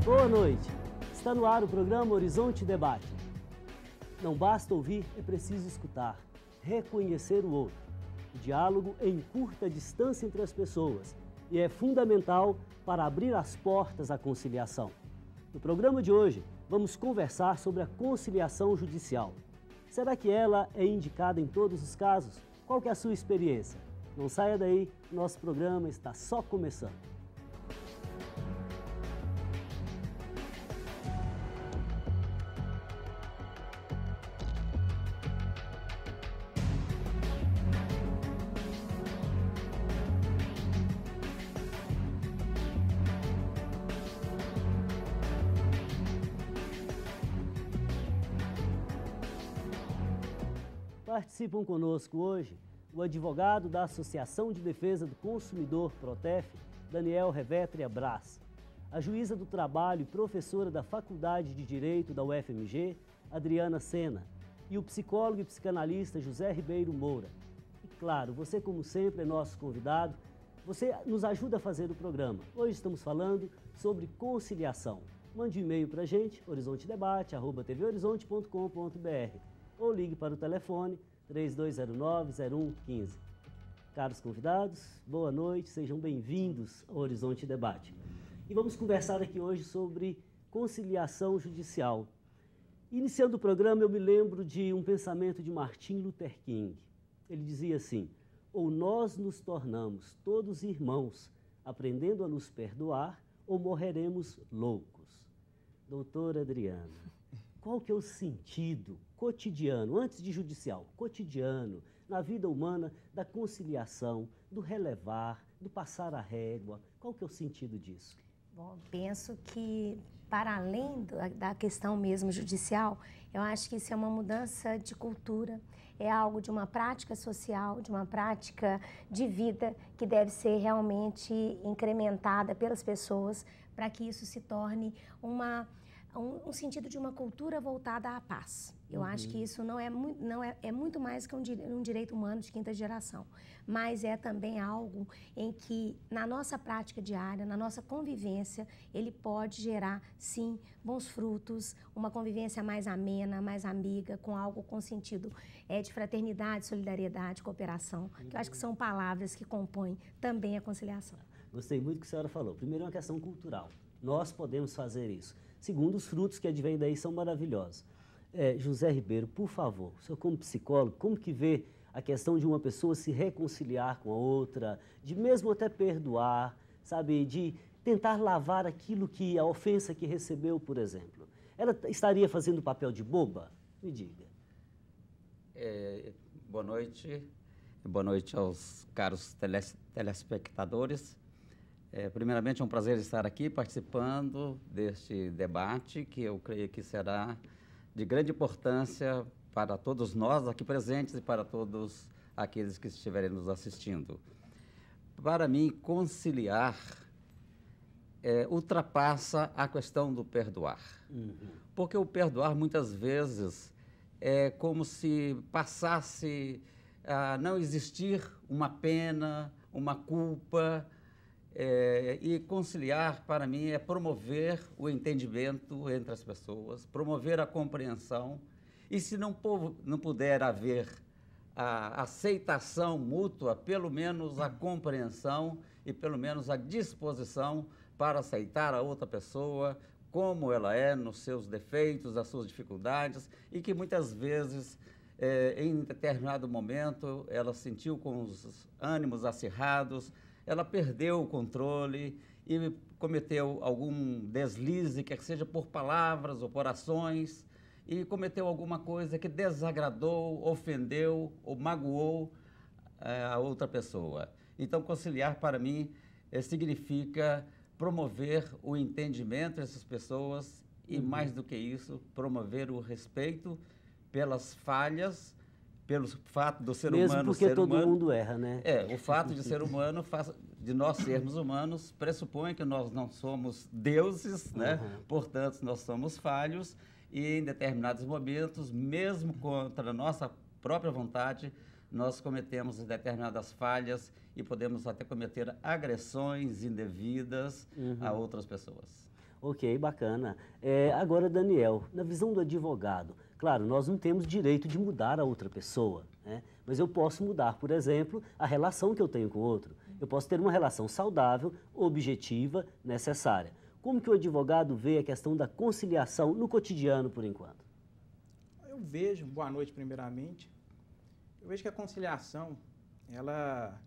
Boa noite. Está no ar o programa Horizonte Debate. Não basta ouvir, é preciso escutar, reconhecer o outro. O diálogo encurta a distância entre as pessoas e é fundamental para abrir as portas à conciliação. No programa de hoje, vamos conversar sobre a conciliação judicial. Será que ela é indicada em todos os casos? Qual que é a sua experiência? Não saia daí, nosso programa está só começando. Participam conosco hoje o advogado da Associação de Defesa do Consumidor Protef, Daniel Revetria Braz, a juíza do trabalho e professora da Faculdade de Direito da UFMG, Adriana Sena, e o psicólogo e psicanalista José Ribeiro Moura. E claro, você como sempre é nosso convidado, você nos ajuda a fazer o programa. Hoje estamos falando sobre conciliação. Mande um e-mail para a gente, horizontedebate@tvhorizonte.com.br. ou ligue para o telefone 3209-0115. Caros convidados, boa noite, sejam bem-vindos ao Horizonte Debate. E vamos conversar aqui hoje sobre conciliação judicial. Iniciando o programa, eu me lembro de um pensamento de Martin Luther King. Ele dizia assim: ou nós nos tornamos todos irmãos, aprendendo a nos perdoar, ou morreremos loucos. Doutora Adriana, qual que é o sentido cotidiano, antes de judicial, cotidiano, na vida humana, da conciliação, do relevar, do passar a régua? Qual que é o sentido disso? Bom, penso que, para além da questão mesmo judicial, eu acho que isso é uma mudança de cultura, é algo de uma prática social, de uma prática de vida que deve ser realmente incrementada pelas pessoas para que isso se torne um sentido de uma cultura voltada à paz. Eu acho que isso é muito mais que um direito humano de quinta geração, mas é também algo em que, na nossa prática diária, na nossa convivência, ele pode gerar, sim, bons frutos, uma convivência mais amena, mais amiga, com algo com sentido de fraternidade, solidariedade, cooperação, que eu acho que são palavras que compõem também a conciliação. Gostei muito do que a senhora falou. Primeiro, é uma questão cultural. Nós podemos fazer isso. Segundo, os frutos que advêm daí são maravilhosos. José Ribeiro, por favor, o senhor como psicólogo, como que vê a questão de uma pessoa se reconciliar com a outra, de mesmo até perdoar, sabe, de tentar lavar aquilo que, a ofensa que recebeu, por exemplo? Ela estaria fazendo o papel de boba? Me diga. Boa noite aos caros telespectadores. Primeiramente, é um prazer estar aqui participando deste debate, que eu creio que será de grande importância para todos nós aqui presentes e para todos aqueles que estiverem nos assistindo. Para mim, conciliar ultrapassa a questão do perdoar. Porque o perdoar, muitas vezes, é como se passasse a não existir uma pena, uma culpa. E conciliar, para mim, é promover o entendimento entre as pessoas, promover a compreensão, e se não puder haver a aceitação mútua, pelo menos a compreensão e pelo menos a disposição para aceitar a outra pessoa como ela é, nos seus defeitos, as suas dificuldades, e que muitas vezes, em determinado momento, ela sentiu com os ânimos acirrados, ela perdeu o controle e cometeu algum deslize, quer seja por palavras ou por ações, e cometeu alguma coisa que desagradou, ofendeu ou magoou a outra pessoa. Então, conciliar, para mim, significa promover o entendimento dessas pessoas e, mais do que isso, promover o respeito pelas falhas, pelo fato do ser humano ser humano. Mesmo porque todo mundo erra, né? O fato de ser humano, de nós sermos humanos, pressupõe que nós não somos deuses, né? Portanto, nós somos falhos e, em determinados momentos, mesmo contra a nossa própria vontade, nós cometemos determinadas falhas e podemos até cometer agressões indevidas a outras pessoas. Ok, bacana. Agora, Daniel, na visão do advogado, claro, nós não temos direito de mudar a outra pessoa, né? Mas eu posso mudar, por exemplo, a relação que eu tenho com o outro. Eu posso ter uma relação saudável, objetiva, necessária. Como que o advogado vê a questão da conciliação no cotidiano, por enquanto? Eu vejo, boa noite primeiramente, eu vejo que a conciliação, ela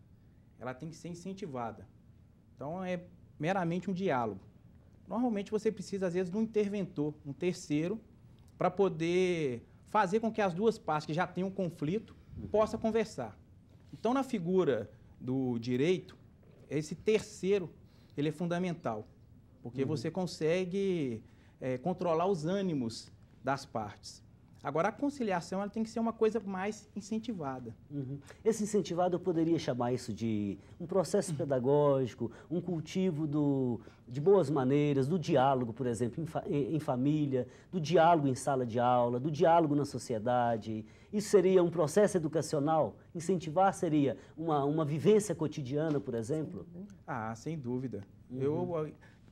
tem que ser incentivada. Então, é meramente um diálogo. Normalmente, você precisa, às vezes, de um interventor, um terceiro, para poder fazer com que as duas partes que já têm um conflito possam conversar. Então, na figura do direito, esse terceiro, ele é fundamental, porque você consegue controlar os ânimos das partes. Agora, a conciliação ela tem que ser uma coisa mais incentivada. Esse incentivado, eu poderia chamar isso de um processo pedagógico, um cultivo de boas maneiras, do diálogo, por exemplo, em família, do diálogo em sala de aula, do diálogo na sociedade. Isso seria um processo educacional? Incentivar seria uma vivência cotidiana, por exemplo? Ah, sem dúvida.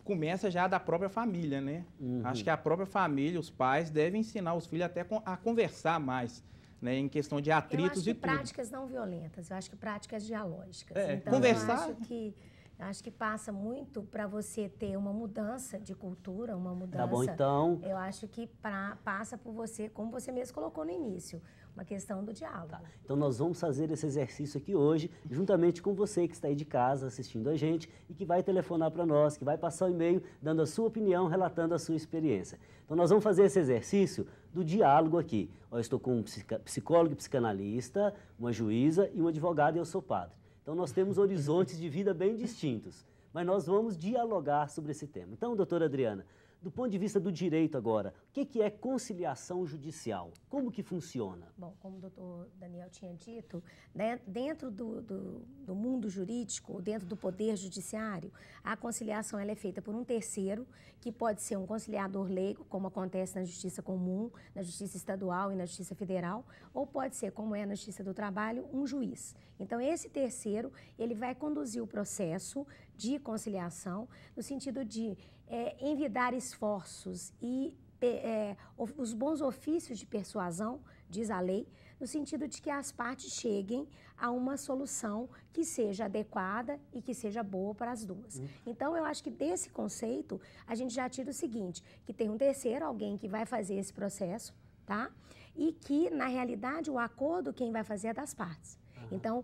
Começa já da própria família, né? Acho que a própria família, os pais, devem ensinar os filhos até a conversar mais, né? Em questão de atritos e tudo. Práticas não violentas, eu acho que práticas dialógicas. Então, conversar. Eu acho que passa muito para você ter uma mudança de cultura, uma mudança. Tá bom, então. Eu acho que passa por você, como você mesmo colocou no início, uma questão do diálogo. Tá. Então nós vamos fazer esse exercício aqui hoje, juntamente com você que está aí de casa assistindo a gente e que vai telefonar para nós, que vai passar o e-mail dando a sua opinião, relatando a sua experiência. Então nós vamos fazer esse exercício do diálogo aqui. Eu estou com um psicólogo e psicanalista, uma juíza e um advogado e eu sou padre. Então nós temos horizontes de vida bem distintos, mas nós vamos dialogar sobre esse tema. Então, doutora Adriana, do ponto de vista do direito agora, o que é conciliação judicial? Como que funciona? Bom, como o doutor Daniel tinha dito, né, dentro do mundo jurídico, dentro do poder judiciário, a conciliação ela é feita por um terceiro, que pode ser um conciliador leigo, como acontece na justiça comum, na justiça estadual e na justiça federal, ou pode ser, como é na justiça do trabalho, um juiz. Então, esse terceiro, ele vai conduzir o processo de conciliação no sentido de envidar esforços e os bons ofícios de persuasão, diz a lei, no sentido de que as partes cheguem a uma solução que seja adequada e que seja boa para as duas. Então, eu acho que desse conceito, a gente já tira o seguinte, que tem um terceiro, alguém que vai fazer esse processo, tá? E que, na realidade, o acordo quem vai fazer é das partes. Então,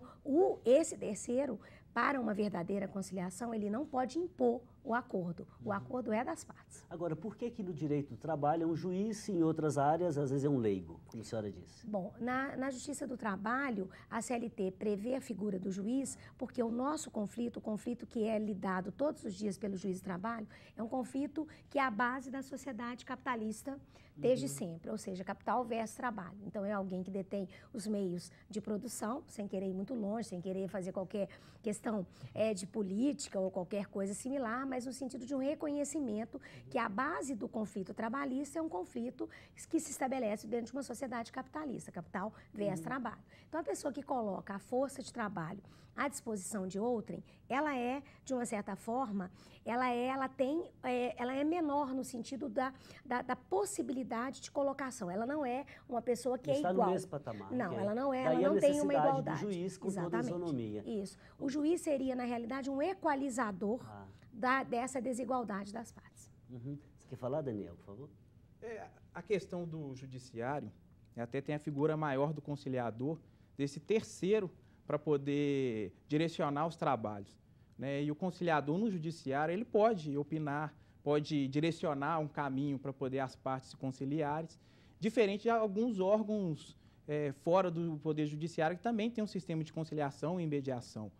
esse terceiro, para uma verdadeira conciliação, ele não pode impor o acordo. O acordo é das partes. Agora, por que no direito do trabalho é um juiz e em outras áreas, às vezes, é um leigo, como a senhora disse? Bom, na Justiça do Trabalho, a CLT prevê a figura do juiz, porque o nosso conflito, o conflito que é lidado todos os dias pelo juiz do trabalho, é um conflito que é a base da sociedade capitalista desde sempre, ou seja, capital versus trabalho. Então, é alguém que detém os meios de produção, sem querer ir muito longe, sem querer fazer qualquer questão de política ou qualquer coisa similar, mas no sentido de um reconhecimento que a base do conflito trabalhista é um conflito que se estabelece dentro de uma sociedade capitalista, capital versus trabalho. Então, a pessoa que coloca a força de trabalho à disposição de outrem, ela é, de uma certa forma, ela é menor no sentido da possibilidade de colocação. Ela não é uma pessoa que é igual. Está no mesmo patamar. Não, ela não é, Daí ela não tem uma igualdade. Do juiz com toda a isonomia. Isso. O juiz seria, na realidade, um equalizador dessa desigualdade das partes. Você quer falar, Daniel, por favor? A questão do judiciário, até tem a figura maior do conciliador, desse terceiro para poder direcionar os trabalhos, né? E o conciliador no judiciário, ele pode opinar, pode direcionar um caminho para poder as partes se conciliarem, diferente de alguns órgãos fora do Poder Judiciário que também tem um sistema de conciliação e mediação.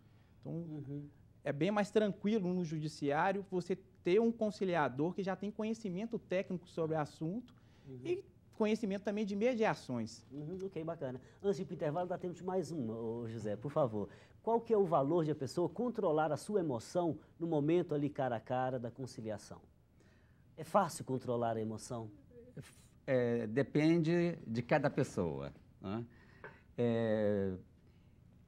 Então, é bem mais tranquilo no Judiciário você ter um conciliador que já tem conhecimento técnico sobre o assunto e conhecimento também de mediações. Ok, bacana. Antes de ir para o intervalo, dá tempo de mais uma, José, por favor. Qual que é o valor de a pessoa controlar a sua emoção no momento ali cara a cara da conciliação? É fácil controlar a emoção? Depende de cada pessoa, né?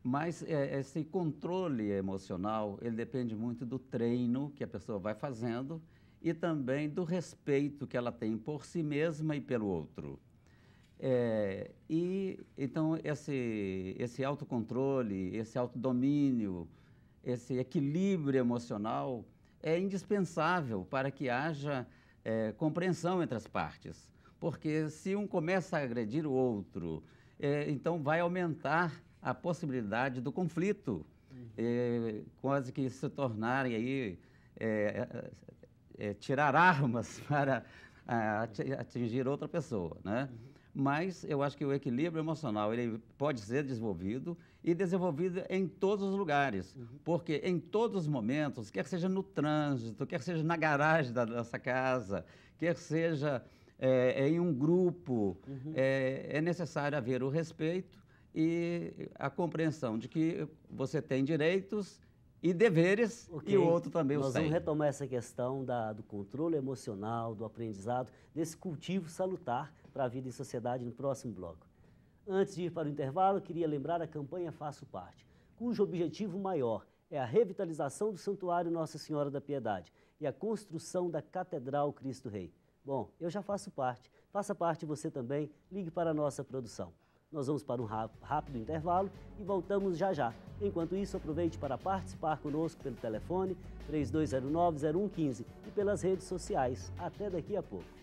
Mas esse controle emocional, ele depende muito do treino que a pessoa vai fazendo e também do respeito que ela tem por si mesma e pelo outro. Então, esse autocontrole, esse autodomínio, esse equilíbrio emocional é indispensável para que haja compreensão entre as partes. Porque se um começa a agredir o outro, então vai aumentar a possibilidade do conflito, quase que se tornarem aí, tirar armas para atingir outra pessoa, né? Mas eu acho que o equilíbrio emocional ele pode ser desenvolvido e desenvolvido em todos os lugares, porque em todos os momentos, quer seja no trânsito, quer seja na garagem da nossa casa, quer seja em um grupo, é necessário haver o respeito e a compreensão de que você tem direitos e deveres, e o outro também os tem. Nós vamos retomar essa questão do controle emocional, do aprendizado, desse cultivo salutar para a vida em sociedade no próximo bloco. Antes de ir para o intervalo, eu queria lembrar a campanha Faço Parte, cujo objetivo maior é a revitalização do Santuário Nossa Senhora da Piedade e a construção da Catedral Cristo Rei. Bom, eu já faço parte, faça parte você também, ligue para a nossa produção. Nós vamos para um rápido intervalo e voltamos já já. Enquanto isso, aproveite para participar conosco pelo telefone 3209-0115 e pelas redes sociais. Até daqui a pouco.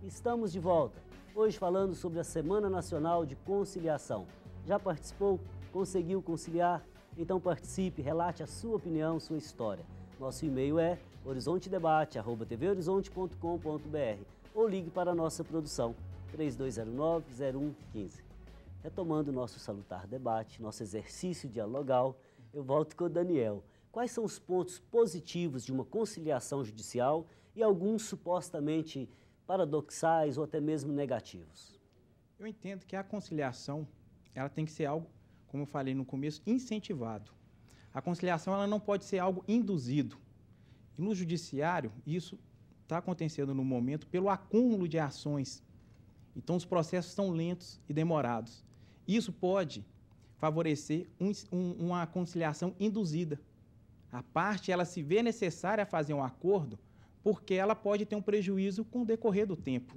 Estamos de volta, hoje falando sobre a Semana Nacional de Conciliação. Já participou? Conseguiu conciliar? Então participe, relate a sua opinião, sua história. Nosso e-mail é horizontedebate@tvhorizonte.com.br ou ligue para a nossa produção 3209-0115. Retomando o nosso salutar debate, nosso exercício dialogal, eu volto com o Daniel. Quais são os pontos positivos de uma conciliação judicial e alguns supostamente paradoxais ou até mesmo negativos? Eu entendo que a conciliação ela tem que ser algo, como eu falei no começo, incentivado. A conciliação ela não pode ser algo induzido. E no judiciário, isso está acontecendo no momento pelo acúmulo de ações. Então, os processos são lentos e demorados. Isso pode favorecer uma conciliação induzida. A parte ela se vê necessária a fazer um acordo porque ela pode ter um prejuízo com o decorrer do tempo.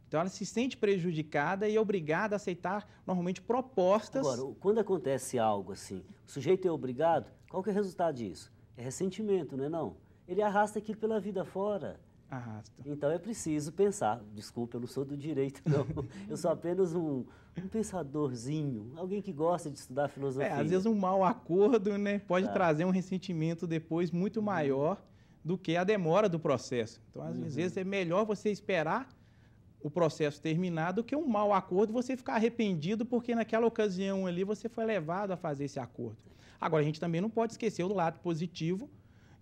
Então, ela se sente prejudicada e é obrigada a aceitar, normalmente, propostas... Agora, quando acontece algo assim, o sujeito é obrigado, qual que é o resultado disso? É ressentimento, não é não? Ele arrasta aquilo pela vida fora. Arrasta. Então, é preciso pensar. Desculpa, eu não sou do direito, não. Eu sou apenas um pensadorzinho, alguém que gosta de estudar filosofia. Às vezes, um mau acordo, né, pode trazer um ressentimento depois muito maior do que a demora do processo. Então, às vezes, é melhor você esperar o processo terminar do que um mau acordo você ficar arrependido porque naquela ocasião ali você foi levado a fazer esse acordo. Agora, a gente também não pode esquecer do lado positivo,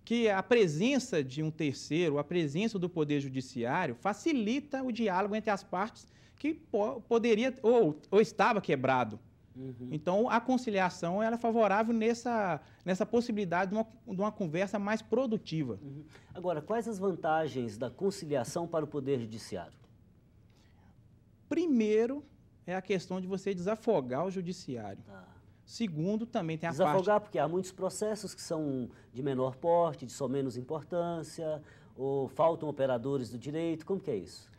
que a presença de um terceiro, a presença do Poder Judiciário, facilita o diálogo entre as partes que poderia ou estava quebrado. Então, a conciliação ela é favorável nessa possibilidade de uma conversa mais produtiva. Agora, quais as vantagens da conciliação para o Poder Judiciário? Primeiro, é a questão de você desafogar o judiciário. Segundo, também tem a desafogar porque há muitos processos que são de menor porte, de só menos importância, ou faltam operadores do direito, como que é isso?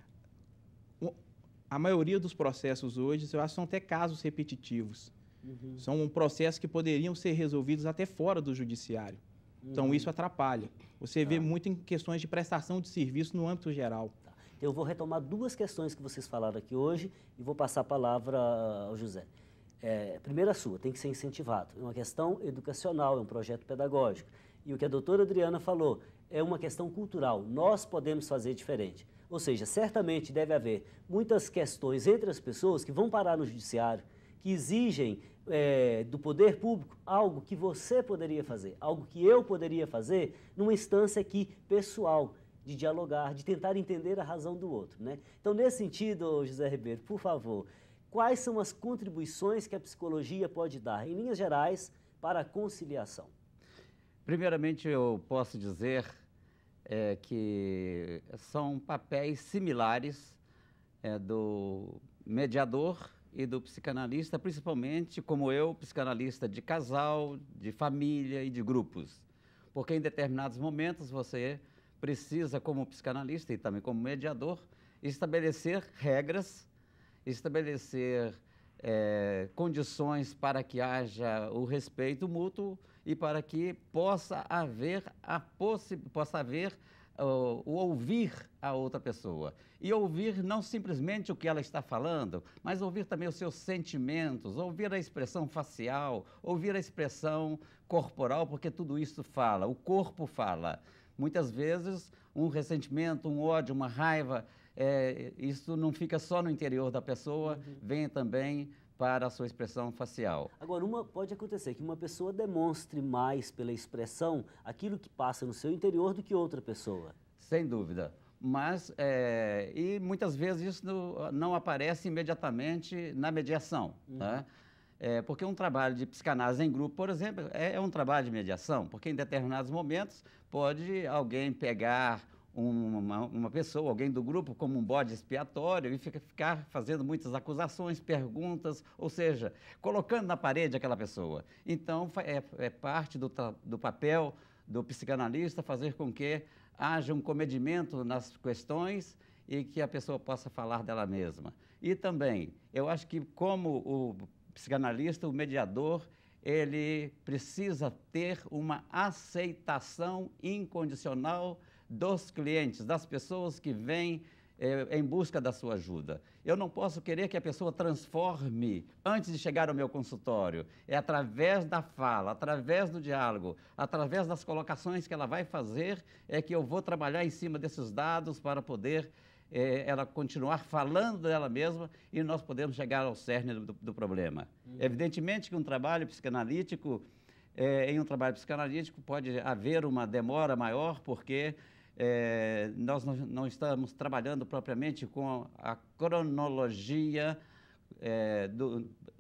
A maioria dos processos hoje, eu acho que são até casos repetitivos. São processos que poderiam ser resolvidos até fora do judiciário. Então, isso atrapalha. Você vê muito em questões de prestação de serviço no âmbito geral. Eu vou retomar duas questões que vocês falaram aqui hoje e vou passar a palavra ao José. Primeiro a sua, tem que ser incentivado. É uma questão educacional, é um projeto pedagógico. E o que a doutora Adriana falou é uma questão cultural. Nós podemos fazer diferente. Ou seja, certamente deve haver muitas questões entre as pessoas que vão parar no judiciário, que exigem do poder público algo que você poderia fazer, algo que eu poderia fazer numa instância aqui pessoal, de dialogar, de tentar entender a razão do outro, né? Então, nesse sentido, José Ribeiro, por favor, quais são as contribuições que a psicologia pode dar, em linhas gerais, para a conciliação? Primeiramente, eu posso dizer que são papéis similares do mediador e do psicanalista, principalmente como eu, psicanalista de casal, de família e de grupos. Porque em determinados momentos você precisa, como psicanalista e também como mediador, estabelecer regras, estabelecer condições para que haja o respeito mútuo e para que possa haver o ouvir a outra pessoa. E ouvir não simplesmente o que ela está falando, mas ouvir também os seus sentimentos, ouvir a expressão facial, ouvir a expressão corporal, porque tudo isso fala, o corpo fala. Muitas vezes, um ressentimento, um ódio, uma raiva, isso não fica só no interior da pessoa, vem também para a sua expressão facial. Agora, pode acontecer que uma pessoa demonstre mais pela expressão aquilo que passa no seu interior do que outra pessoa. Sem dúvida. Mas, e muitas vezes isso não aparece imediatamente na mediação, né? Porque um trabalho de psicanálise em grupo, por exemplo, é um trabalho de mediação, porque em determinados momentos pode alguém pegar uma pessoa, alguém do grupo, como um bode expiatório e ficar fazendo muitas acusações, perguntas, ou seja, colocando na parede aquela pessoa. Então, é parte do papel do psicanalista fazer com que haja um comedimento nas questões e que a pessoa possa falar dela mesma. E também, eu acho que como o psicanalista, o mediador, ele precisa ter uma aceitação incondicional dos clientes, das pessoas que vêm em busca da sua ajuda. Eu não posso querer que a pessoa transforme antes de chegar ao meu consultório. É através da fala, através do diálogo, através das colocações que ela vai fazer, é que eu vou trabalhar em cima desses dados para poder ela continuar falando dela mesma e nós podemos chegar ao cerne do problema. Evidentemente que um trabalho psicanalítico, em um trabalho psicanalítico pode haver uma demora maior, porque nós não estamos trabalhando propriamente com a cronologia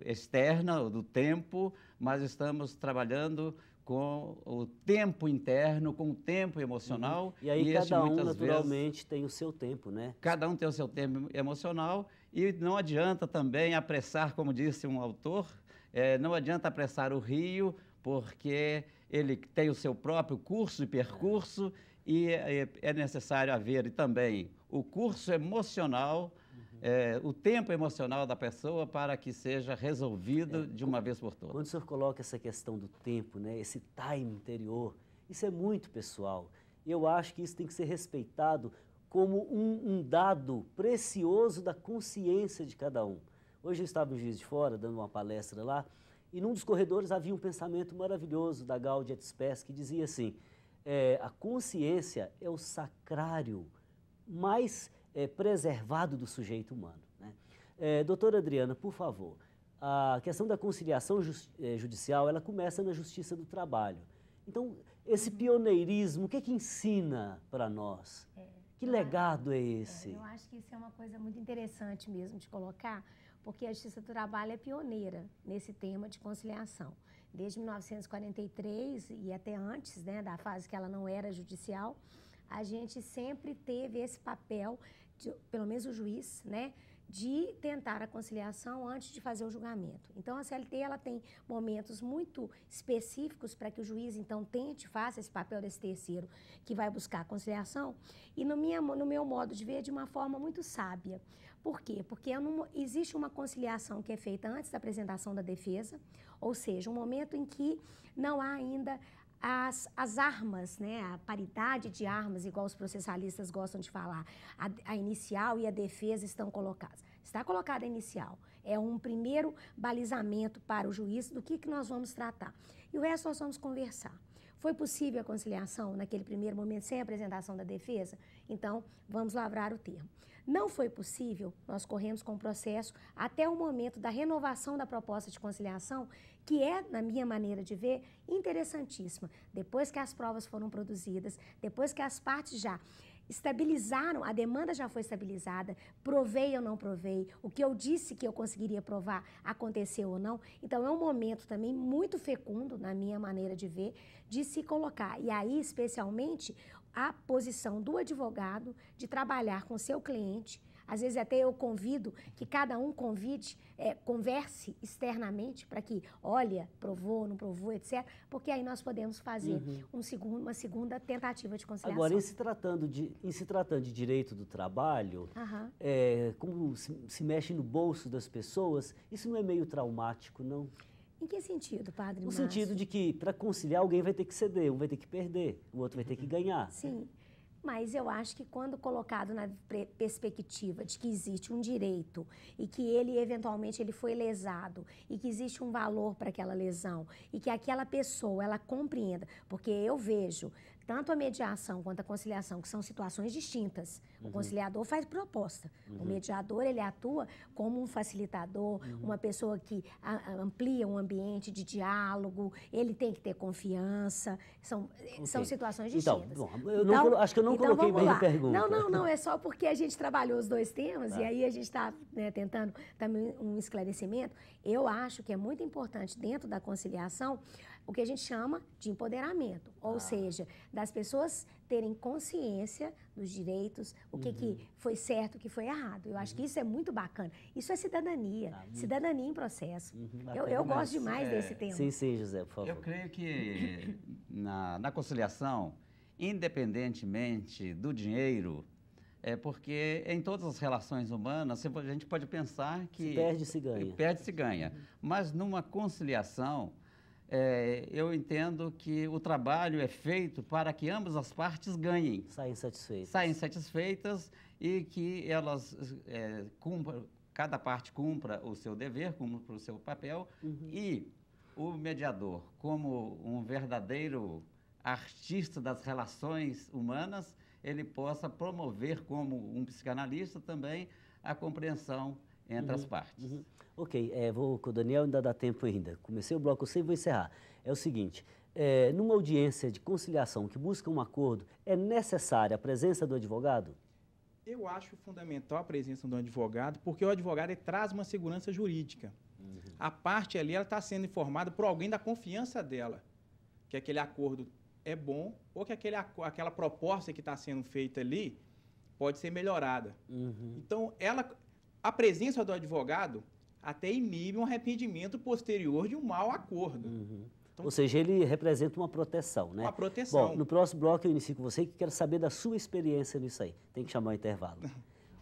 externa, do tempo, mas estamos trabalhando com o tempo interno, com o tempo emocional. E aí cada um, naturalmente, tem o seu tempo, né? Cada um tem o seu tempo emocional e não adianta também apressar, como disse um autor, não adianta apressar o rio, porque ele tem o seu próprio curso e percurso e é necessário haver também o curso emocional, o tempo emocional da pessoa para que seja resolvido de uma vez por todas. Quando o senhor coloca essa questão do tempo, né, esse time interior, isso é muito pessoal. E eu acho que isso tem que ser respeitado como um dado precioso da consciência de cada um. Hoje eu estava em Juiz de Fora, dando uma palestra lá, e num dos corredores havia um pensamento maravilhoso da Gáudia de Spes, que dizia assim, a consciência é o sacrário mais preservado do sujeito humano, né? Doutora Adriana, por favor, a questão da conciliação judicial, ela começa na Justiça do Trabalho. Então, esse pioneirismo, o que ensina para nós? Que legado é esse? Eu acho que isso é uma coisa muito interessante mesmo de colocar, porque a Justiça do Trabalho é pioneira nesse tema de conciliação. Desde 1943 e até antes, né, da fase que ela não era judicial, a gente sempre teve esse papel, pelo menos o juiz, né, de tentar a conciliação antes de fazer o julgamento. Então, a CLT ela tem momentos muito específicos para que o juiz, então, faça esse papel desse terceiro que vai buscar a conciliação e, no meu modo de ver, de uma forma muito sábia. Por quê? Porque existe uma conciliação que é feita antes da apresentação da defesa, ou seja, um momento em que não há ainda as armas, né, a paridade de armas, igual os processalistas gostam de falar, a inicial e a defesa estão colocadas. Está colocada a inicial, é um primeiro balizamento para o juiz do que nós vamos tratar. E o resto nós vamos conversar. Foi possível a conciliação naquele primeiro momento sem a apresentação da defesa? Então, vamos lavrar o termo. Não foi possível, nós corremos com o processo até o momento da renovação da proposta de conciliação, que é, na minha maneira de ver, interessantíssima. Depois que as provas foram produzidas, depois que as partes já estabilizaram, a demanda já foi estabilizada, provei ou não provei, o que eu disse que eu conseguiria provar aconteceu ou não. Então, é um momento também muito fecundo, na minha maneira de ver, de se colocar. E aí, especialmente, a posição do advogado de trabalhar com o seu cliente. Às vezes até eu convido que cada um converse externamente para que, olha, provou, não provou, etc. Porque aí nós podemos fazer uma segunda tentativa de conciliação. Agora, em se tratando de direito do trabalho, como se mexe no bolso das pessoas, isso não é meio traumático, não? Em que sentido, padre? No sentido de que, para conciliar, alguém vai ter que ceder, um vai ter que perder, o outro vai ter que ganhar. Sim. Mas eu acho que quando colocado na perspectiva de que existe um direito e que ele, eventualmente, ele foi lesado e que existe um valor para aquela lesão e que aquela pessoa, ela compreenda, porque eu vejo tanto a mediação quanto a conciliação, que são situações distintas. O conciliador faz proposta. O mediador, ele atua como um facilitador, uma pessoa que amplia um ambiente de diálogo, ele tem que ter confiança. São situações distintas. Então, acho que eu não coloquei bem a pergunta. Não, é só porque a gente trabalhou os dois temas e aí a gente está tentando também um esclarecimento. Eu acho que é muito importante dentro da conciliação o que a gente chama de empoderamento, ou seja, das pessoas terem consciência dos direitos, o que foi certo, o que foi errado. Eu acho que isso é muito bacana. Isso é cidadania, cidadania em processo. Eu gosto demais desse tema. Sim, José, por favor. Eu creio que na conciliação, independentemente do dinheiro, porque em todas as relações humanas, a gente pode pensar que... Se perde, se ganha. Perde, se ganha. Mas numa conciliação, eu entendo que o trabalho é feito para que ambas as partes ganhem. Saem satisfeitas E que elas cada parte cumpra o seu dever, cumpra o seu papel. E o mediador, como um verdadeiro artista das relações humanas, ele possa promover, como um psicanalista também, a compreensão entre as partes. Ok, vou com o Daniel, ainda dá tempo ainda. Comecei o bloco C e vou encerrar. É o seguinte, numa audiência de conciliação que busca um acordo, é necessária a presença do advogado? Eu acho fundamental a presença do advogado, porque o advogado traz uma segurança jurídica. A parte ali está sendo informada por alguém da confiança dela, que aquele acordo é bom ou que aquela proposta que está sendo feita ali pode ser melhorada. Então, a presença do advogado até inibe um arrependimento posterior de um mau acordo. Então, ou seja, ele representa uma proteção, né? Uma proteção. Bom, no próximo bloco eu inicio com você, que quero saber da sua experiência nisso aí. Tem que chamar o intervalo.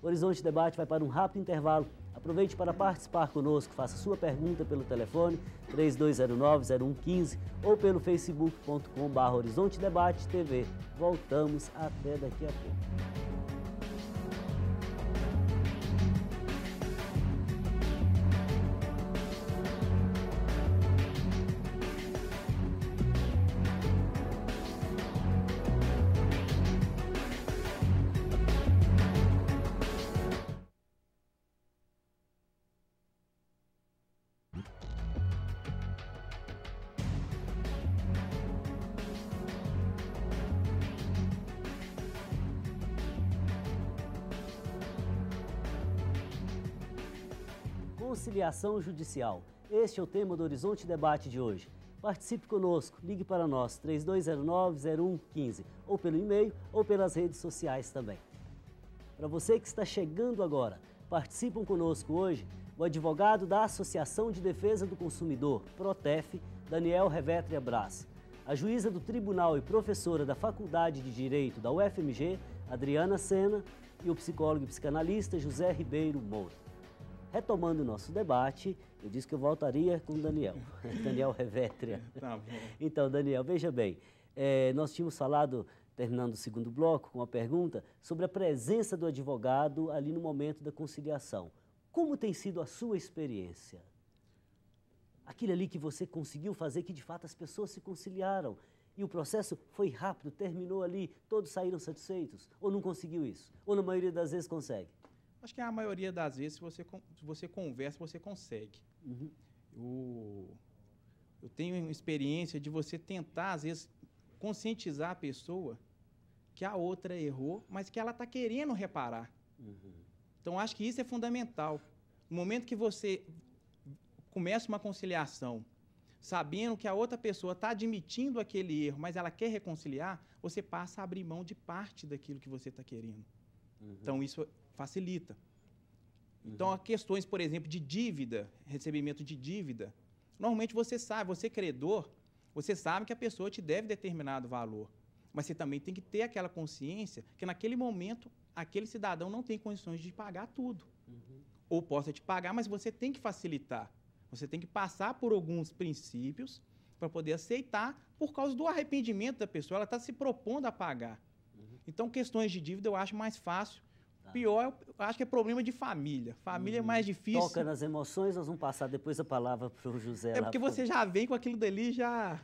O Horizonte Debate vai para um rápido intervalo. Aproveite para participar conosco, faça sua pergunta pelo telefone 3209-0115 ou pelo facebook.com/Horizonte Debate TV. Voltamos até daqui a pouco. Conciliação judicial. Este é o tema do Horizonte Debate de hoje. Participe conosco, ligue para nós, 3209-0115, ou pelo e-mail ou pelas redes sociais também. Para você que está chegando agora, participam conosco hoje o advogado da Associação de Defesa do Consumidor, Protef, Daniel Revetria Braz, a juíza do Tribunal e professora da Faculdade de Direito da UFMG, Adriana Sena, e o psicólogo e psicanalista José Ribeiro Moura. Retomando o nosso debate, eu disse que eu voltaria com o Daniel, Daniel Revetria. Tá bom. Então, Daniel, veja bem, nós tínhamos falado, terminando o segundo bloco, com uma pergunta sobre a presença do advogado ali no momento da conciliação. Como tem sido a sua experiência? Aquilo ali que você conseguiu fazer, que de fato as pessoas se conciliaram e o processo foi rápido, terminou ali, todos saíram satisfeitos? Ou não conseguiu isso? Ou na maioria das vezes consegue? Acho que a maioria das vezes, se você conversa, você consegue. Eu tenho uma experiência de você tentar, às vezes, conscientizar a pessoa que a outra errou, mas que ela está querendo reparar. Então, acho que isso é fundamental. No momento que você começa uma conciliação, sabendo que a outra pessoa está admitindo aquele erro, mas ela quer reconciliar, você passa a abrir mão de parte daquilo que você está querendo. Então, isso facilita. Então, questões, por exemplo, de dívida, recebimento de dívida, normalmente você sabe, você credor, você sabe que a pessoa te deve determinado valor, mas você também tem que ter aquela consciência que naquele momento aquele cidadão não tem condições de pagar tudo. Ou possa te pagar, mas você tem que facilitar. Você tem que passar por alguns princípios para poder aceitar por causa do arrependimento da pessoa. Ela está se propondo a pagar. Então, questões de dívida eu acho mais fácil. Pior, eu acho que é problema de família. Família é mais difícil. Toca nas emoções, nós vamos passar depois a palavra para o José. É porque você já vem com aquilo dali já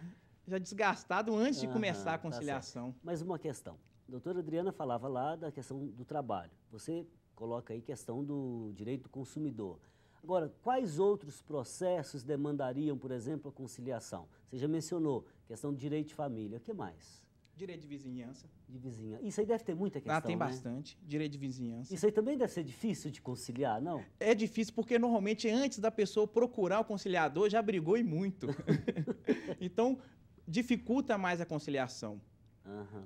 desgastado antes de começar a conciliação. Mas uma questão. A doutora Adriana falava lá da questão do trabalho. Você coloca aí questão do direito do consumidor. Agora, quais outros processos demandariam, por exemplo, a conciliação? Você já mencionou questão do direito de família. O que mais? Direito de vizinhança. De vizinhança. Isso aí deve ter muita questão, tem né? Bastante. Direito de vizinhança. Isso aí também deve ser difícil de conciliar, não? É difícil porque, normalmente, antes da pessoa procurar o conciliador, já brigou e muito. Então, dificulta mais a conciliação.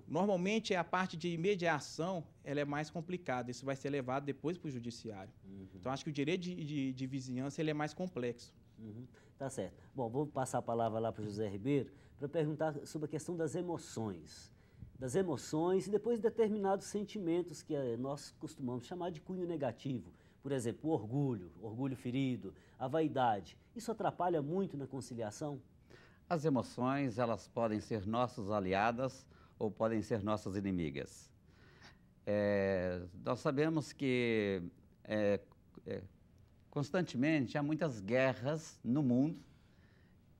Normalmente, a parte de mediação ela é mais complicada. Isso vai ser levado depois para o judiciário. Então, acho que o direito de vizinhança ele é mais complexo. Tá certo. Bom, vou passar a palavra lá para o José Ribeiro para perguntar sobre a questão das emoções. Das emoções e depois determinados sentimentos que nós costumamos chamar de cunho negativo. Por exemplo, o orgulho ferido, a vaidade. Isso atrapalha muito na conciliação? As emoções, elas podem ser nossas aliadas ou podem ser nossas inimigas. Nós sabemos que constantemente há muitas guerras no mundo,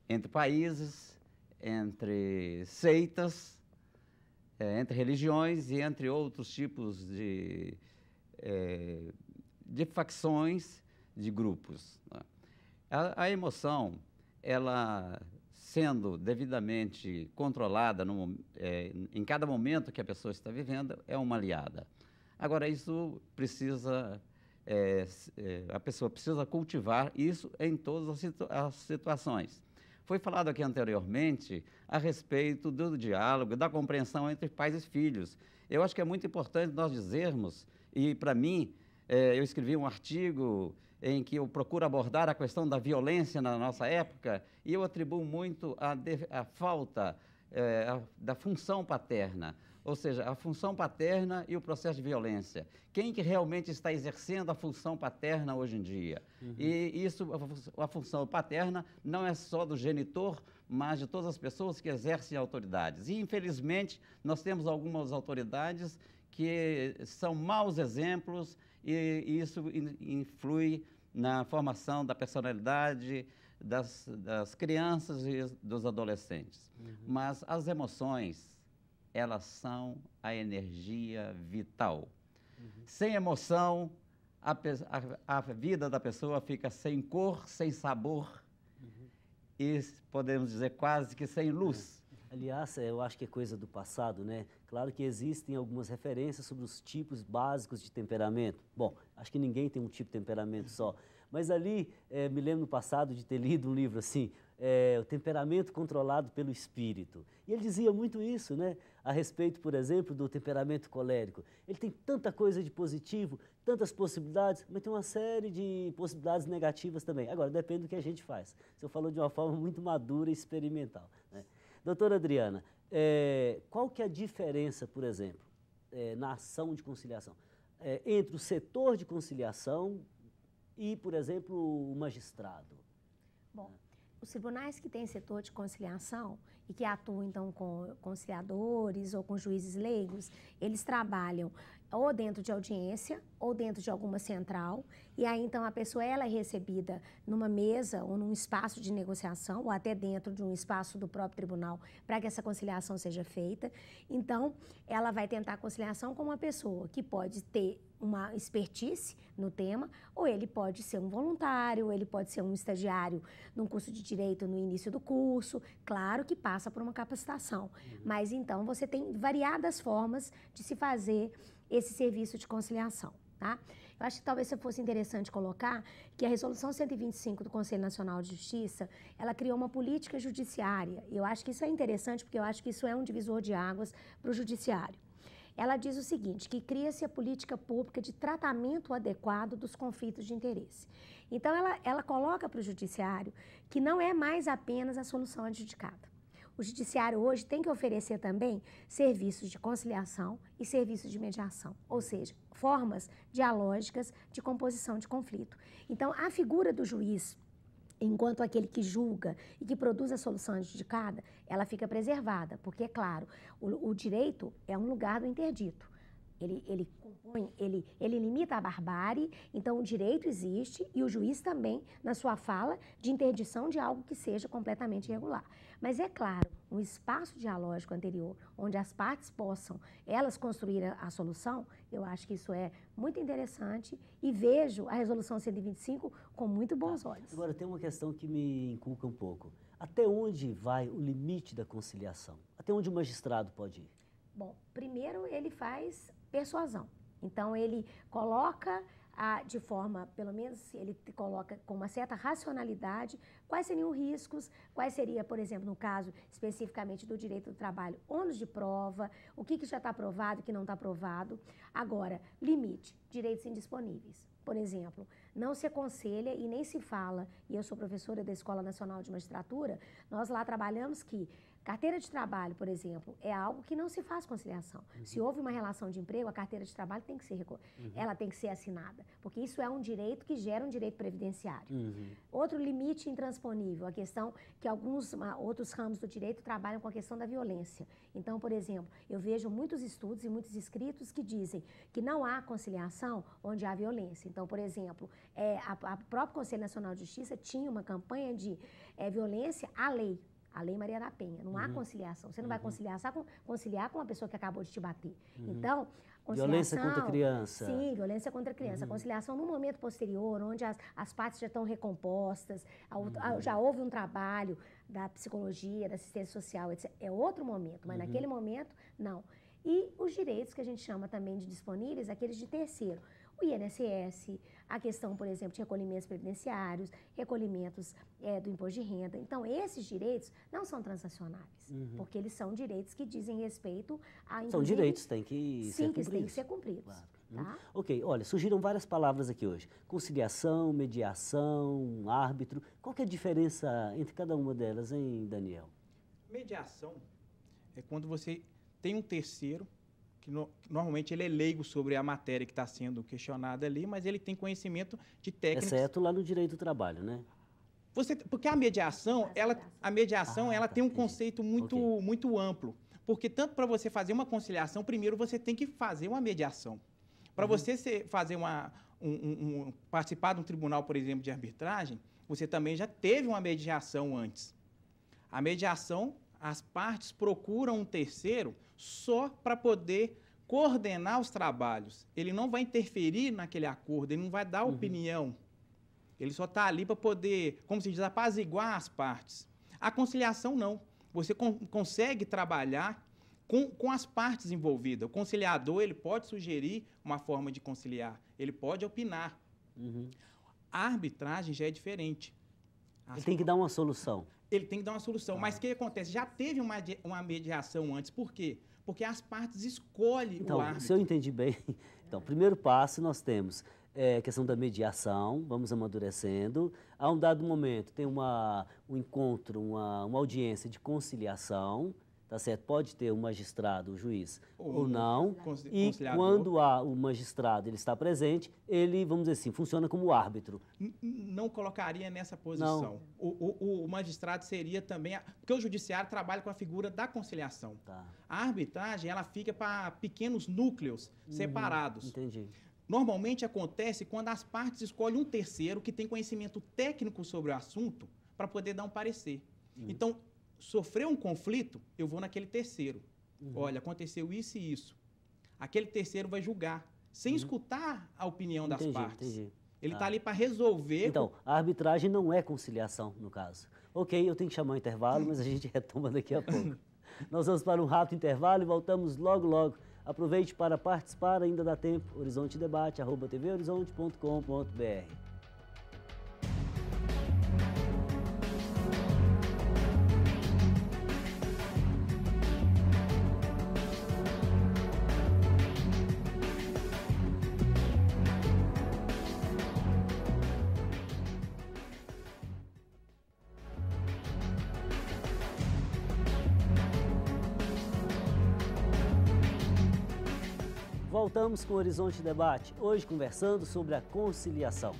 entre países, entre seitas, entre religiões e entre outros tipos de facções, de grupos. A emoção, ela sendo devidamente controlada em cada momento que a pessoa está vivendo, é uma aliada. Agora, isso precisa, a pessoa precisa cultivar isso em todas as situações. Foi falado aqui anteriormente a respeito do diálogo, da compreensão entre pais e filhos. Eu acho que é muito importante nós dizermos, e para mim, eu escrevi um artigo em que eu procuro abordar a questão da violência na nossa época, e eu atribuo muito a falta da função paterna, ou seja, a função paterna e o processo de violência. Quem que realmente está exercendo a função paterna hoje em dia? E isso, a função paterna não é só do genitor, mas de todas as pessoas que exercem autoridades. E, infelizmente, nós temos algumas autoridades que são maus exemplos e isso influi na formação da personalidade das crianças e dos adolescentes. Mas as emoções, elas são a energia vital. Sem emoção, a vida da pessoa fica sem cor, sem sabor e, podemos dizer, quase que sem luz. Aliás, eu acho que é coisa do passado, né? Claro que existem algumas referências sobre os tipos básicos de temperamento. Bom, acho que ninguém tem um tipo de temperamento só. Mas ali, me lembro no passado de ter lido um livro assim, o temperamento controlado pelo espírito. E ele dizia muito isso, né? A respeito, por exemplo, do temperamento colérico. Ele tem tanta coisa de positivo, tantas possibilidades, mas tem uma série de possibilidades negativas também. Agora, depende do que a gente faz. O senhor falou de uma forma muito madura e experimental, né? Doutora Adriana, qual que é a diferença, por exemplo, na ação de conciliação, entre o setor de conciliação e, por exemplo, o magistrado? Bom, os tribunais que têm setor de conciliação e que atuam, então, com conciliadores ou com juízes leigos, eles trabalham ou dentro de audiência, ou dentro de alguma central, e aí então a pessoa ela é recebida numa mesa ou num espaço de negociação, ou até dentro de um espaço do próprio tribunal, para que essa conciliação seja feita. Então, ela vai tentar a conciliação com uma pessoa que pode ter uma expertise no tema, ou ele pode ser um voluntário, ou ele pode ser um estagiário num curso de direito no início do curso, claro que passa por uma capacitação, mas então você tem variadas formas de se fazer esse serviço de conciliação, tá? Eu acho que talvez fosse interessante colocar que a Resolução 125 do Conselho Nacional de Justiça, ela criou uma política judiciária, e eu acho que isso é interessante porque eu acho que isso é um divisor de águas para o judiciário. Ela diz o seguinte, que cria-se a política pública de tratamento adequado dos conflitos de interesse. Então, ela coloca para o judiciário que não é mais apenas a solução adjudicada. O judiciário hoje tem que oferecer também serviços de conciliação e serviços de mediação, ou seja, formas dialógicas de composição de conflito. Então, a figura do juiz, enquanto aquele que julga e que produz a solução adjudicada, ela fica preservada, porque, é claro, o direito é um lugar do interdito. Ele compõe, ele limita a barbárie, então o direito existe e o juiz também, na sua fala, de interdição de algo que seja completamente irregular. Mas é claro, um espaço dialógico anterior, onde as partes possam, elas construir a solução, eu acho que isso é muito interessante e vejo a Resolução 125 com muito bons olhos. Agora, tem uma questão que me inculca um pouco. Até onde vai o limite da conciliação? Até onde o magistrado pode ir? Bom, primeiro ele faz persuasão. Então, ele coloca de forma, pelo menos, ele coloca com uma certa racionalidade quais seriam os riscos, quais seria, por exemplo, no caso especificamente do direito do trabalho, ônus de prova, o que já está provado, o que não está provado. Agora, limite, direitos indisponíveis. Por exemplo, não se aconselha e nem se fala, e eu sou professora da Escola Nacional de Magistratura, nós lá trabalhamos que carteira de trabalho, por exemplo, é algo que não se faz conciliação. Se houve uma relação de emprego, a carteira de trabalho tem que ser, ela tem que ser assinada, porque isso é um direito que gera um direito previdenciário. Outro limite intransponível, a questão que outros ramos do direito trabalham com a questão da violência. Então, por exemplo, eu vejo muitos estudos e muitos escritos que dizem que não há conciliação onde há violência. Então, por exemplo, a próprio Conselho Nacional de Justiça tinha uma campanha de violência à lei. A Lei Maria da Penha. Não há conciliação. Você não vai conciliar com uma pessoa que acabou de te bater. Então, violência contra a criança. Sim, violência contra a criança. Conciliação no momento posterior, onde as partes já estão recompostas, já houve um trabalho da psicologia, da assistência social, etc. É outro momento, mas naquele momento, não. E os direitos que a gente chama também de disponíveis, aqueles de terceiro. O INSS, a questão, por exemplo, de recolhimentos previdenciários, recolhimentos do imposto de renda. Então, esses direitos não são transacionáveis, porque eles são direitos que dizem respeito a... São direitos, têm que ser cumpridos. Sim, que têm que ser cumpridos. Claro. Tá? Ok, olha, surgiram várias palavras aqui hoje. Conciliação, mediação, árbitro. Qual que é a diferença entre cada uma delas, hein, Daniel? Mediação é quando você tem um terceiro que normalmente ele é leigo sobre a matéria que está sendo questionada ali, mas ele tem conhecimento de técnicas. Exceto lá no direito do trabalho, né? Porque a mediação, ela tem um conceito muito amplo. Porque tanto para você fazer uma conciliação, primeiro você tem que fazer uma mediação. Para você participar de um tribunal, por exemplo, de arbitragem, você também já teve uma mediação antes. A mediação, as partes procuram um terceiro só para poder coordenar os trabalhos. Ele não vai interferir naquele acordo, ele não vai dar opinião. Ele só está ali para poder, como se diz, apaziguar as partes. A conciliação não. Você consegue trabalhar com as partes envolvidas. O conciliador, ele pode sugerir uma forma de conciliar, ele pode opinar. A arbitragem já é diferente. Ele tem que dar uma solução. Ele tem que dar uma solução. Mas o que acontece? Já teve uma mediação antes. Por quê? Porque as partes escolhem o árbitro. Se eu entendi bem, então, primeiro passo nós temos a questão da mediação, vamos amadurecendo. A um dado momento tem um encontro, uma audiência de conciliação. tá certo? Pode ter um magistrado, o juiz, ou um não, e conciliador. quando há o magistrado, ele está presente, ele, vamos dizer assim, funciona como árbitro. Não colocaria nessa posição. O magistrado seria também... Porque o judiciário trabalha com a figura da conciliação. Tá. A arbitragem, ela fica para pequenos núcleos separados. Entendi. Normalmente acontece quando as partes escolhem um terceiro que tem conhecimento técnico sobre o assunto para poder dar um parecer. Então, sofreu um conflito, eu vou naquele terceiro. Olha, aconteceu isso e isso. Aquele terceiro vai julgar, sem escutar a opinião das partes. Entendi. Ele está ali para resolver. Então, a arbitragem não é conciliação, no caso. Ok, eu tenho que chamar um intervalo, mas a gente retoma daqui a pouco. Nós vamos para um rápido intervalo e voltamos logo, logo. Aproveite para participar, ainda dá tempo. Horizonte Debate, @tvhorizonte.com.br. Voltamos com o Horizonte Debate, hoje conversando sobre a conciliação.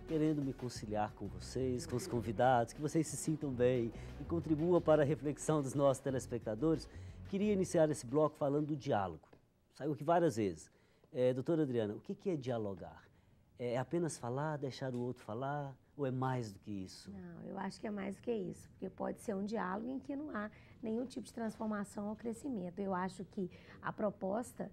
Querendo me conciliar com vocês, com os convidados, que vocês se sintam bem e contribuam para a reflexão dos nossos telespectadores. Queria iniciar esse bloco falando do diálogo. Saiu aqui várias vezes. Doutora Adriana, o que é dialogar? É apenas falar, deixar o outro falar, ou é mais do que isso? Não, eu acho que é mais do que isso, porque pode ser um diálogo em que não há nenhum tipo de transformação ou crescimento. Eu acho que a proposta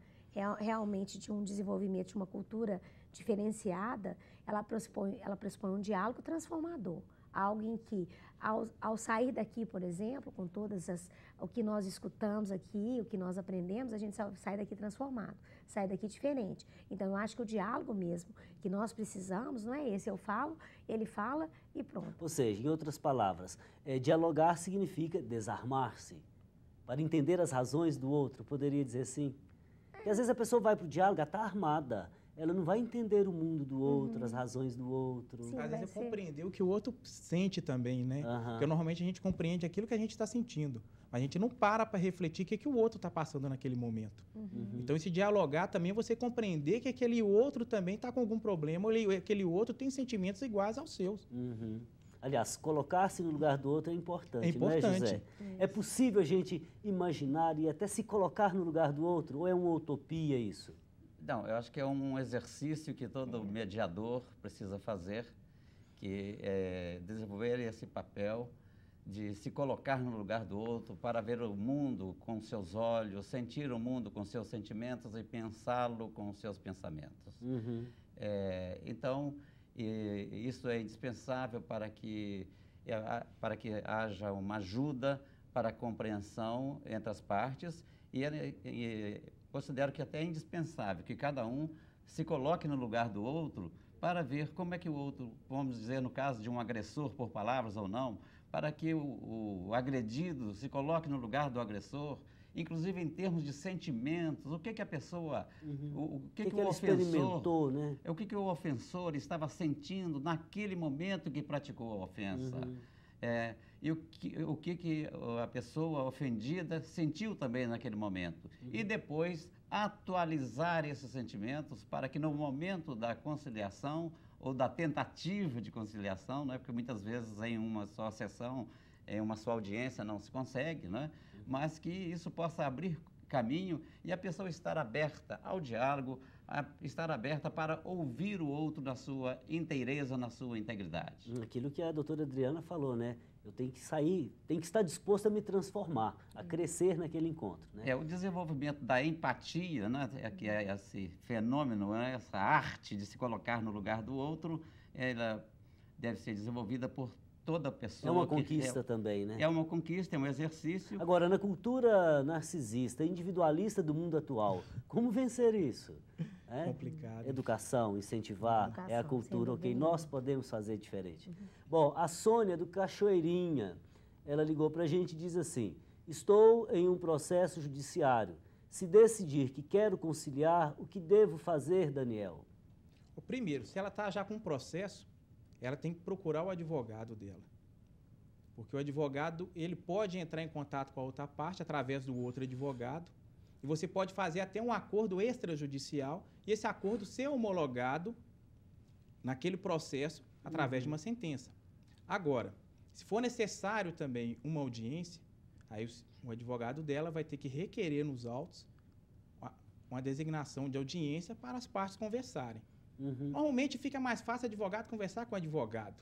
realmente de um desenvolvimento de uma cultura diferenciada, ela pressupõe um diálogo transformador. Algo em que, ao sair daqui, por exemplo, com o que nós escutamos aqui, o que nós aprendemos, a gente sai daqui transformado, sai daqui diferente. Então, eu acho que o diálogo mesmo que nós precisamos não é esse. Eu falo, ele fala e pronto. Ou seja, em outras palavras, dialogar significa desarmar-se, para entender as razões do outro, poderia dizer assim? Porque às vezes a pessoa vai para o diálogo, está armada, ela não vai entender o mundo do outro, as razões do outro. Sim, às vezes é compreender o que o outro sente também, né? Porque normalmente a gente compreende aquilo que a gente está sentindo, mas a gente não para refletir o que o outro está passando naquele momento. Então, esse dialogar também é você compreender que aquele outro também está com algum problema, ou aquele outro tem sentimentos iguais aos seus. Aliás, colocar-se no lugar do outro é importante, É importante. Não é, José? É possível a gente imaginar e até se colocar no lugar do outro, ou é uma utopia isso? Não, eu acho que é um exercício que todo mediador precisa fazer, que é desenvolver esse papel de se colocar no lugar do outro para ver o mundo com seus olhos, sentir o mundo com seus sentimentos e pensá-lo com seus pensamentos. Então, isso é indispensável para que haja uma ajuda para a compreensão entre as partes e considero que até é indispensável que cada um se coloque no lugar do outro para ver como é que o outro, vamos dizer, no caso de um agressor por palavras ou não, para que o agredido se coloque no lugar do agressor, inclusive em termos de sentimentos, o que a pessoa, o que o ofensor, né? O que o ofensor estava sentindo naquele momento que praticou a ofensa. E o que a pessoa ofendida sentiu também naquele momento. E depois atualizar esses sentimentos para que no momento da conciliação ou da tentativa de conciliação, né, porque muitas vezes em uma só sessão, em uma só audiência não se consegue, né, mas que isso possa abrir caminho e a pessoa estar aberta ao diálogo, estar aberta para ouvir o outro na sua inteireza, na sua integridade. Aquilo que a doutora Adriana falou, né? Eu tenho que sair, tenho que estar disposto a me transformar, a crescer naquele encontro, né? O desenvolvimento da empatia, né? Que é esse fenômeno, né? Essa arte de se colocar no lugar do outro, ela deve ser desenvolvida por toda pessoa. É uma conquista também, né? É uma conquista, é um exercício. Agora, na cultura narcisista, individualista do mundo atual, como vencer isso? Complicado. Educação, incentivar, é a cultura, ok, nós podemos fazer diferente. Bom, a Sônia do Cachoeirinha, ela ligou para a gente e diz assim: estou em um processo judiciário. Se decidir que quero conciliar, o que devo fazer, Daniel? O primeiro, se ela está já com um processo, ela tem que procurar o advogado dela. Porque o advogado, ele pode entrar em contato com a outra parte através do outro advogado, e você pode fazer até um acordo extrajudicial, e esse acordo ser homologado naquele processo através de uma sentença. Agora, se for necessário também uma audiência, aí o advogado dela vai ter que requerer nos autos uma designação de audiência para as partes conversarem. Normalmente fica mais fácil o advogado conversar com o advogado,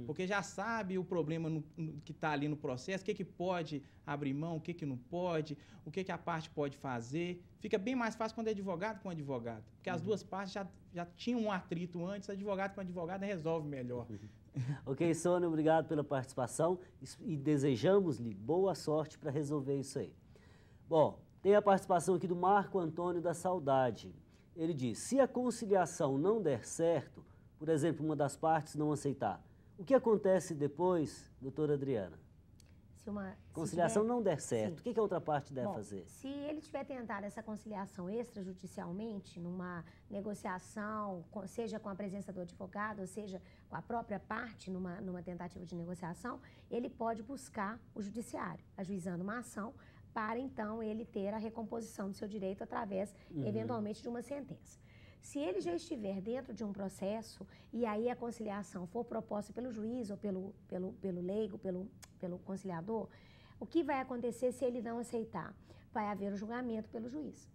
porque já sabe o problema que está ali no processo, o que pode abrir mão, o que não pode, o que a parte pode fazer. Fica bem mais fácil quando é advogado com advogado, porque as duas partes já tinham um atrito antes, advogado com advogado resolve melhor. Ok, Sônia, obrigado pela participação e desejamos-lhe boa sorte para resolver isso aí. Bom, tem a participação aqui do Marco Antônio da Saudade. Ele diz, se a conciliação não der certo, por exemplo, uma das partes não aceitar, o que acontece depois, doutora Adriana? Conciliação não der certo, o que a outra parte deve fazer? Se ele tiver tentado essa conciliação extrajudicialmente, numa negociação, seja com a presença do advogado, ou seja, com a própria parte, numa tentativa de negociação, ele pode buscar o judiciário, ajuizando uma ação, para então ele ter a recomposição do seu direito através, eventualmente, de uma sentença. Se ele já estiver dentro de um processo e aí a conciliação for proposta pelo juiz ou pelo leigo, pelo conciliador, o que vai acontecer se ele não aceitar? Vai haver o julgamento pelo juiz.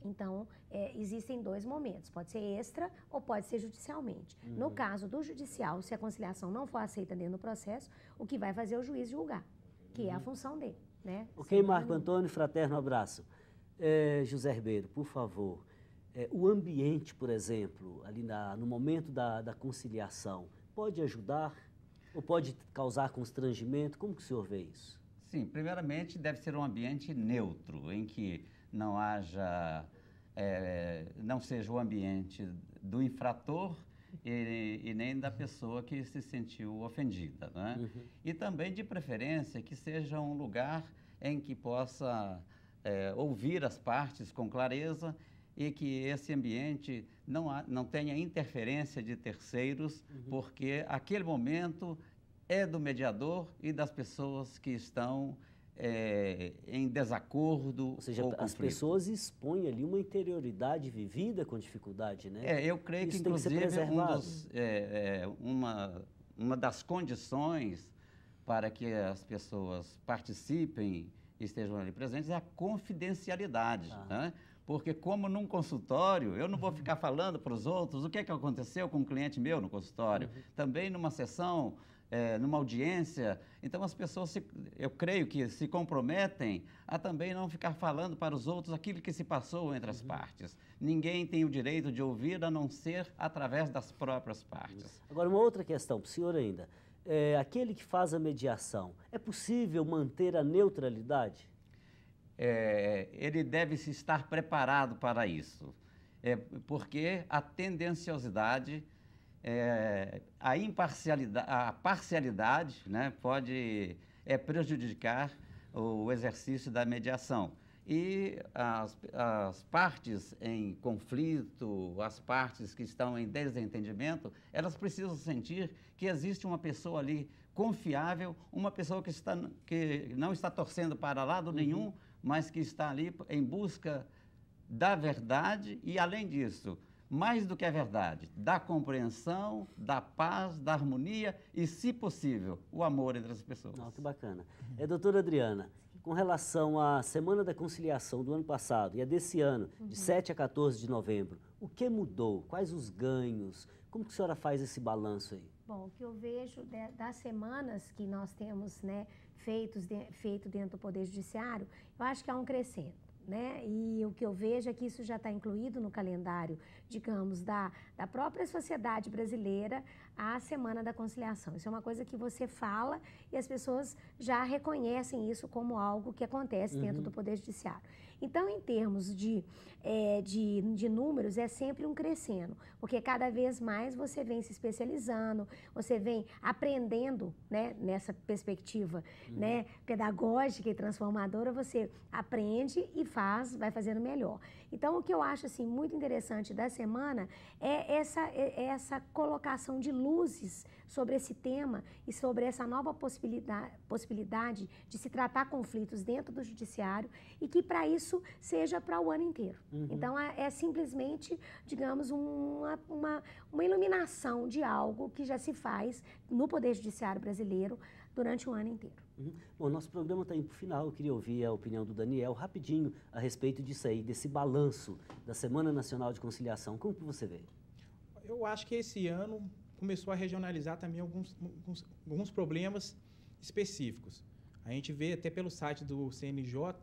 Então, existem dois momentos, pode ser extra ou pode ser judicialmente. No caso do judicial, se a conciliação não for aceita dentro do processo, o que vai fazer é o juiz julgar, que é a função dele. Né? Ok, Marco Antônio, fraterno abraço. José Ribeiro, por favor, o ambiente, por exemplo, ali no momento da conciliação, pode ajudar ou pode causar constrangimento? Como que o senhor vê isso? Sim, primeiramente deve ser um ambiente neutro, em que não seja o ambiente do infrator e nem da pessoa que se sentiu ofendida, né? E também, de preferência, que seja um lugar em que possa ouvir as partes com clareza e que esse ambiente não tenha interferência de terceiros, porque aquele momento é do mediador e das pessoas que estão em desacordo. Ou seja, as pessoas expõem ali uma interioridade vivida com dificuldade, né? Eu creio que, inclusive, uma das condições para que as pessoas participem e estejam ali presentes é a confidencialidade, né? Porque como num consultório, eu não vou ficar falando para os outros o que aconteceu com um cliente meu no consultório. Também numa sessão, numa audiência, então as pessoas, eu creio que se comprometem a também não ficar falando para os outros aquilo que se passou entre as partes. Ninguém tem o direito de ouvir a não ser através das próprias partes. Agora, uma outra questão para o senhor ainda. Aquele que faz a mediação, é possível manter a neutralidade? Ele deve se estar preparado para isso, porque a tendenciosidade, a imparcialidade, a parcialidade, né, pode prejudicar o exercício da mediação. E as partes em conflito, as partes que estão em desentendimento, elas precisam sentir que existe uma pessoa ali confiável, uma pessoa que não está torcendo para lado nenhum, mas que está ali em busca da verdade e, além disso, mais do que a verdade, da compreensão, da paz, da harmonia e, se possível, o amor entre as pessoas. Que bacana. Doutora Adriana, com relação à Semana da Conciliação do ano passado e a desse ano, de 7 a 14 de novembro, o que mudou? Quais os ganhos? Como que a senhora faz esse balanço aí? Bom, o que eu vejo das semanas que nós temos, né, feito dentro do Poder Judiciário, eu acho que há um crescendo. Né? E o que eu vejo é que isso já está incluído no calendário, digamos, da própria sociedade brasileira, a Semana da Conciliação. Isso é uma coisa que você fala e as pessoas já reconhecem isso como algo que acontece dentro do Poder Judiciário. Então, em termos de números, é sempre um crescendo, porque cada vez mais você vem se especializando, você vem aprendendo, né, nessa perspectiva né, pedagógica e transformadora, você aprende e vai fazendo melhor. Então, o que eu acho assim, muito interessante da semana é essa colocação de luz luzes sobre esse tema e sobre essa nova possibilidade de se tratar conflitos dentro do judiciário e que para isso seja para o ano inteiro. Então é simplesmente, digamos, uma iluminação de algo que já se faz no Poder Judiciário brasileiro durante o ano inteiro. Bom, nosso programa está indo para o final. Eu queria ouvir a opinião do Daniel rapidinho a respeito disso aí, desse balanço da Semana Nacional de Conciliação. Como que você vê? Eu acho que esse ano começou a regionalizar também alguns problemas específicos. A gente vê até pelo site do CNJ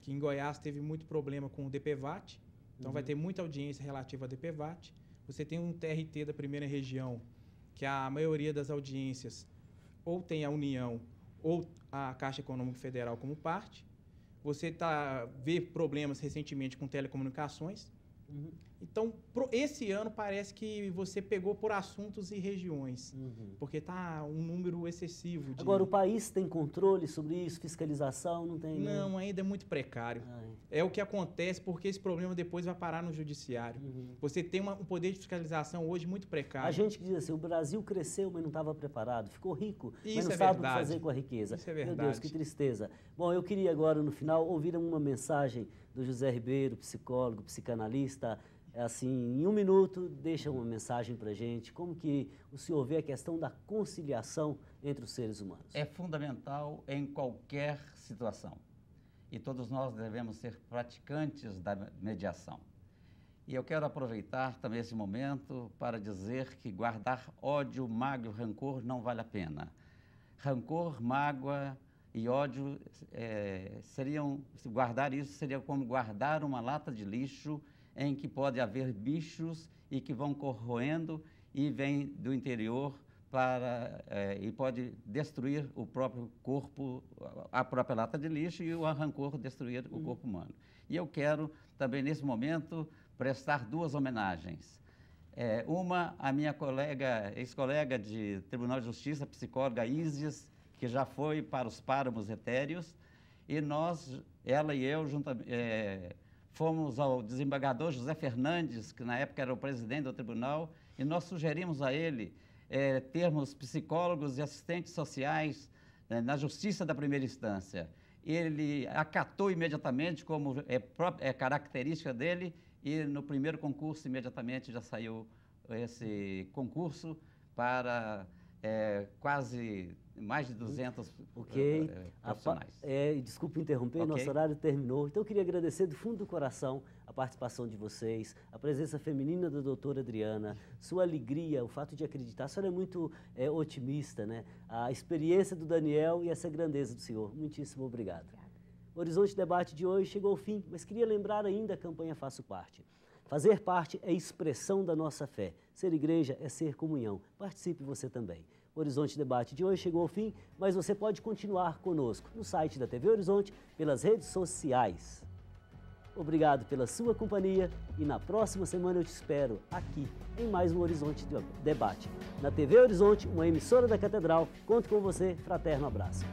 que em Goiás teve muito problema com o DPVAT, então vai ter muita audiência relativa ao DPVAT. Você tem um TRT da primeira região, que a maioria das audiências ou tem a União ou a Caixa Econômica Federal como parte. Você vê problemas recentemente com telecomunicações. Então, esse ano parece que você pegou por assuntos e regiões, porque está um número excessivo. Agora, o país tem controle sobre isso? Fiscalização? Não tem? Não, ainda é muito precário. É o que acontece porque esse problema depois vai parar no judiciário. Você tem um poder de fiscalização hoje muito precário. A gente diz assim, o Brasil cresceu, mas não estava preparado. Ficou rico, isso mas não sabe o que fazer com a riqueza. Isso é verdade. Meu Deus, que tristeza. Bom, eu queria agora, no final, ouvir uma mensagem do José Ribeiro, psicólogo, psicanalista. Assim, em um minuto, deixa uma mensagem para a gente. Como que o senhor vê a questão da conciliação entre os seres humanos? É fundamental em qualquer situação. E todos nós devemos ser praticantes da mediação. E eu quero aproveitar também esse momento para dizer que guardar ódio, mágoa e rancor não vale a pena. Rancor, mágoa e ódio guardar isso seria como guardar uma lata de lixo em que pode haver bichos e que vão corroendo e vêm do interior e pode destruir o próprio corpo, a própria lata de lixo e o rancor destruir o corpo humano. E eu quero também, nesse momento, prestar duas homenagens. Uma, a minha ex-colega de Tribunal de Justiça, psicóloga Isis, que já foi para os Páramos Etéreos, e ela e eu, fomos ao desembargador José Fernandes, que na época era o presidente do tribunal, e nós sugerimos a ele termos psicólogos e assistentes sociais na justiça da primeira instância. Ele acatou imediatamente, como é característica dele, e no primeiro concurso imediatamente já saiu esse concurso para quase mais de 200 profissionais. Desculpe interromper, nosso horário terminou. Então eu queria agradecer do fundo do coração a participação de vocês, a presença feminina da doutora Adriana, sua alegria, o fato de acreditar. A senhora é muito otimista, né? A experiência do Daniel e essa grandeza do senhor. Muitíssimo obrigado. O Horizonte Debate de hoje chegou ao fim, mas queria lembrar ainda a campanha Faço Parte. Fazer parte é expressão da nossa fé. Ser igreja é ser comunhão. Participe você também. O Horizonte Debate de hoje chegou ao fim, mas você pode continuar conosco no site da TV Horizonte, pelas redes sociais. Obrigado pela sua companhia e na próxima semana eu te espero aqui em mais um Horizonte Debate. Na TV Horizonte, uma emissora da Catedral. Conto com você. Fraterno abraço.